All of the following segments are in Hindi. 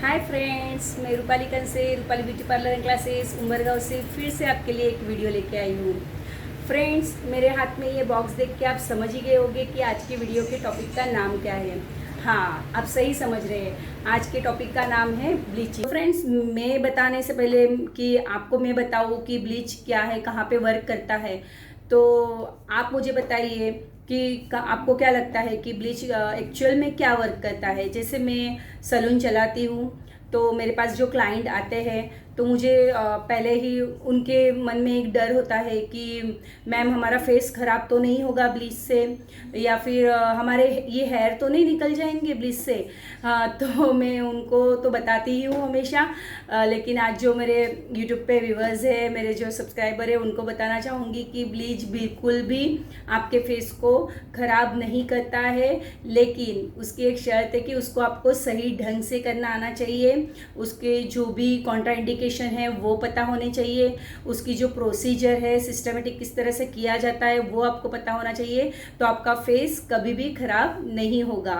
हाय फ्रेंड्स, मैं रूपाली कंस से Rupali beauty parlour and classes Umargaon से फिर से आपके लिए एक वीडियो लेके आई हूँ। फ्रेंड्स, मेरे हाथ में ये बॉक्स देख के आप समझ ही गए होंगे कि आज की वीडियो के टॉपिक का नाम क्या है। हाँ, आप सही समझ रहे हैं, आज के टॉपिक का नाम है ब्लीचिंग। फ्रेंड्स, मैं बताने से पहले कि आपको मैं बताऊँ कि ब्लीच क्या है, कहाँ पे वर्क करता है, तो आप मुझे बताइए कि आपको क्या लगता है कि ब्लीच एक्चुअल में क्या वर्क करता है। जैसे मैं सलून चलाती हूँ, तो मेरे पास जो क्लाइंट आते हैं तो मुझे पहले ही उनके मन में एक डर होता है कि मैम हमारा फेस ख़राब तो नहीं होगा ब्लीच से, या फिर हमारे ये हेयर तो नहीं निकल जाएंगे ब्लीच से। तो मैं उनको तो बताती ही हूँ हमेशा, लेकिन आज जो मेरे यूट्यूब पे व्यूवर्स है, मेरे जो सब्सक्राइबर है, उनको बताना चाहूँगी कि ब्लीच बिल्कुल भी आपके फेस को ख़राब नहीं करता है, लेकिन उसकी एक शर्त है कि उसको आपको सही ढंग से करना आना चाहिए। उसके जो भी कॉन्ट्राइंडिकेशन है वो पता होने चाहिए, उसकी जो प्रोसीजर है सिस्टमेटिक किस तरह से किया जाता है वो आपको पता होना चाहिए, तो आपका फेस कभी भी खराब नहीं होगा।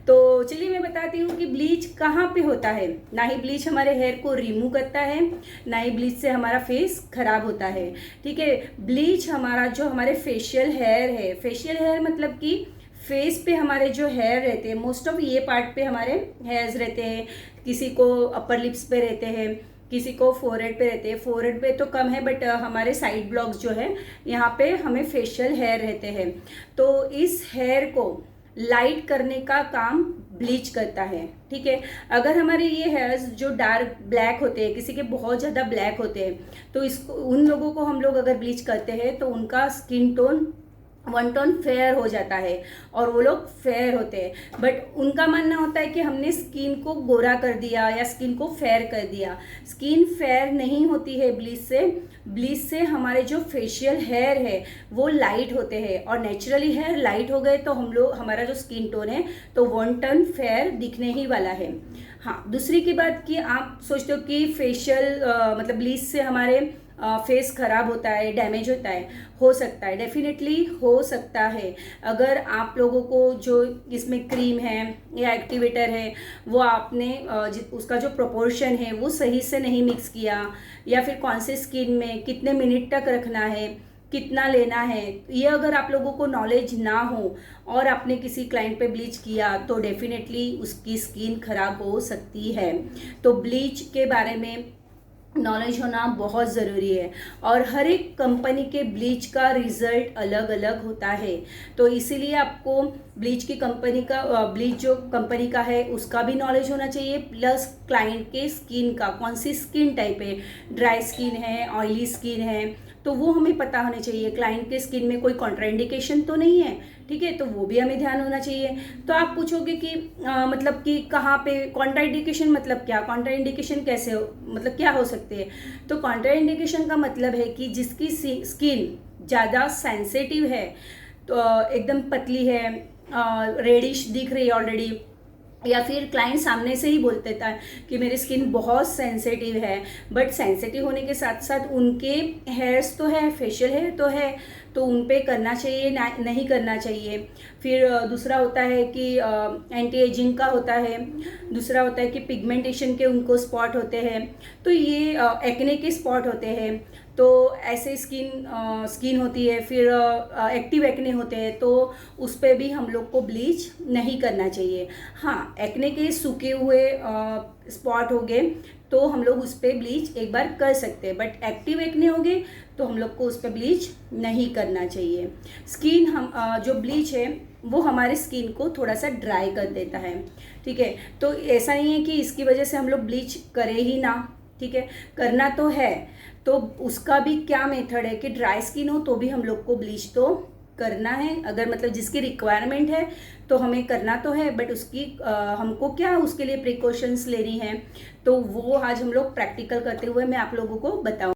तो चलिए मैं बताती हूँ कि ब्लीच कहाँ पे होता है। ना ही ब्लीच हमारे हेयर को रिमूव करता है, ना ही ब्लीच से हमारा फेस खराब होता है। ठीक है, ब्लीच हमारा जो हमारे फेशियल हेयर है, फेशियल हेयर मतलब कि फेस पे हमारे जो हेयर रहते हैं, मोस्ट ऑफ ये पार्ट पे हमारे हेयर्स रहते हैं। किसी को अपर लिप्स पे रहते हैं, किसी को फोरहेड पे रहते हैं। फोरहेड पे तो कम है, बट हमारे साइड ब्लॉक्स जो है यहाँ पे हमें फेशियल हेयर रहते हैं। तो इस हेयर को लाइट करने का काम ब्लीच करता है। ठीक है, अगर हमारे ये हेयर्स जो डार्क ब्लैक होते हैं, किसी के बहुत ज़्यादा ब्लैक होते हैं, तो इसको उन लोगों को हम लोग अगर ब्लीच करते हैं तो उनका skin tone one tone fair हो जाता है और वो लोग फेयर होते हैं। बट उनका मानना होता है कि हमने स्किन को गोरा कर दिया या स्किन को फेयर कर दिया। स्किन फेयर नहीं होती है ब्लीच से। ब्लीच से हमारे जो फेशियल हेयर है वो लाइट होते हैं, और नेचुरली हेयर लाइट हो गए तो हमारा जो स्किन टोन है तो वन टोन फेयर दिखने ही वाला है। हाँ, दूसरी की बात कि आप सोचते हो कि फेशियल मतलब ब्लीच से हमारे फेस खराब होता है, डैमेज होता है। हो सकता है, डेफिनेटली हो सकता है। अगर आप लोगों को जो इसमें क्रीम है या एक्टिवेटर है वो आपने उसका जो प्रोपोर्शन है वो सही से नहीं मिक्स किया, या फिर कौन से स्किन में कितने मिनट तक रखना है, कितना लेना है, ये अगर आप लोगों को नॉलेज ना हो और आपने किसी क्लाइंट पे ब्लीच किया तो डेफिनेटली उसकी स्किन खराब हो सकती है। तो ब्लीच के बारे में नॉलेज होना बहुत ज़रूरी है, और हर एक कंपनी के ब्लीच का रिजल्ट अलग अलग होता है। तो इसीलिए आपको ब्लीच की कंपनी का ब्लीच जो कंपनी का है उसका भी नॉलेज होना चाहिए, प्लस क्लाइंट के स्किन का, कौन सी स्किन टाइप है, ड्राई स्किन है, ऑयली स्किन है, तो वो हमें पता होने चाहिए। क्लाइंट के स्किन में कोई कॉन्ट्राइंडिकेशन तो नहीं है, ठीक है, तो वो भी हमें ध्यान होना चाहिए। तो आप पूछोगे कि मतलब कि कहाँ पे कॉन्ट्राइंडिकेशन, मतलब क्या कॉन्ट्राइंडिकेशन, कैसे हो, मतलब क्या हो सकते हैं। तो कॉन्ट्राइंडिकेशन का मतलब है कि जिसकी स्किन ज़्यादा सेंसिटिव है, तो एकदम पतली है, रेडिश दिख रही है ऑलरेडी, या फिर क्लाइंट सामने से ही बोल देता है कि मेरी स्किन बहुत सेंसिटिव है, बट सेंसिटिव होने के साथ साथ उनके हेयर्स तो है, फेशियल हेयर तो है, तो उन पे करना चाहिए ना नहीं करना चाहिए। फिर दूसरा होता है कि एंटी एजिंग का होता है, दूसरा होता है कि पिगमेंटेशन के उनको स्पॉट होते हैं, तो ये एक्ने के स्पॉट होते हैं। तो ऐसे स्किन होती है, फिर एक्टिव एक्ने होते हैं, तो उस पर भी हम लोग को ब्लीच नहीं करना चाहिए। हाँ, एक्ने के सूखे हुए स्पॉट हो गए तो हम लोग उस पर ब्लीच एक बार कर सकते हैं, बट एक्टिव एक्ने हो गए तो हम लोग को उस पर ब्लीच नहीं करना चाहिए। स्किन हम जो ब्लीच है वो हमारे स्किन को थोड़ा सा ड्राई कर देता है। ठीक है, तो ऐसा नहीं है कि इसकी वजह से हम लोग ब्लीच करें ही ना, ठीक है, करना तो है। तो उसका भी क्या मेथड है कि ड्राई स्किन हो तो भी हम लोग को ब्लीच तो करना है, अगर मतलब जिसकी रिक्वायरमेंट है तो हमें करना तो है, बट उसकी हमको क्या उसके लिए प्रिकॉशंस लेनी है, तो वो आज हम लोग प्रैक्टिकल करते हुए मैं आप लोगों को बताऊँ।